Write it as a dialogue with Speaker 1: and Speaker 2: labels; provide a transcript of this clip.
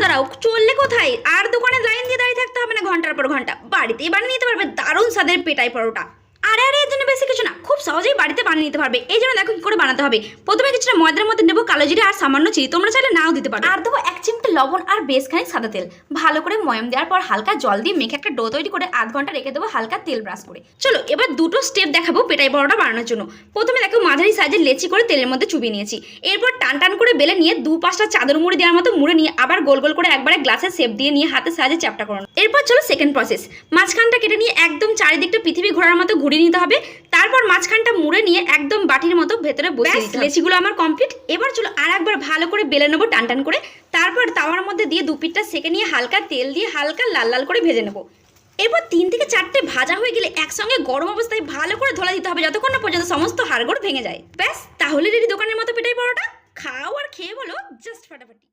Speaker 1: দাঁড়াও, চললে কোথায়? আর দোকানে লাইন দিয়ে দাঁড়িয়ে থাকতে হবে না ঘন্টার পর ঘন্টা, বাড়িতেই বানিয়ে নিতে পারবে দারুণ স্বাদের পেটাই পরোটা। আরে এর জন্য বেশি কিছু না, খুব সহজেই বাড়িতে বানিয়ে নিতে পারবে। এই জন্য দেখো কি করে বানাতে হবে। প্রথমে কিছুটা ময়দার মধ্যে নেবো কালো জিরে আর সামান্য চিনি, তোমরা চাইলে নাও দিতে পারো। আর দেবো 1 চিমটে লবণ আর বেশ খানিক সাদা তেল। ভালো করে ময়াম দেওয়ার পর হালকা জল দিয়ে মেখে একটা ডো তৈরি করে আধ ঘন্টা রেখে দেবো হালকা তেল ব্রাশ করে। চলো এবার দুটো স্টেপ দেখাবো পেটাই পরোটা বানানোর জন্য। প্রথমে দেখো মাঝারি সাইজের লেচি করে তেলের মধ্যে চুবিয়ে নিয়েছি। এরপর টান টান করে বেলে নিয়ে 2-5টা চাদর মুড়ি দেওয়ার মতো মুড়ে নিয়ে আবার গোল গোল করে একবারে গ্লাসের শেপ দিয়ে নিয়ে হাতের সাহায্যে চ্যাপটা করানো। এরপর চলো সেকেন্ড প্রসেস। মাঝখানটা কেটে নিয়ে একদম চারিদিকটা পৃথিবী ঘোরার মতো ঘুরিয়ে নিতে হবে। তারপর মাঝখানটা মুড়ে নিয়ে একদম বাটির মতো ভেতরে বসিয়ে দিতে হবে। লেচিগুলো আমার কমপ্লিট। এবার চলো আর একবার ভালো করে বেলে নেবো টান টান করে। তারপর তাওয়ার মধ্যে দিয়ে 2 পিঠটা সেকে নিয়ে হালকা তেল দিয়ে হালকা লাল লাল করে ভেজে নেবো। এরপর 3 থেকে 4টে ভাজা হয়ে গেলে একসঙ্গে গরম অবস্থায় ভালো করে ধোলা দিতে হবে যতক্ষণ না পর্যন্ত সমস্ত হাড়গোড় ভেঙে যায়। ব্যাস তাহলে রেডি দোকানের মতো পেটাই পরোটা। খাও আর খেয়ে বলো জাস্ট ফাটাফাটি।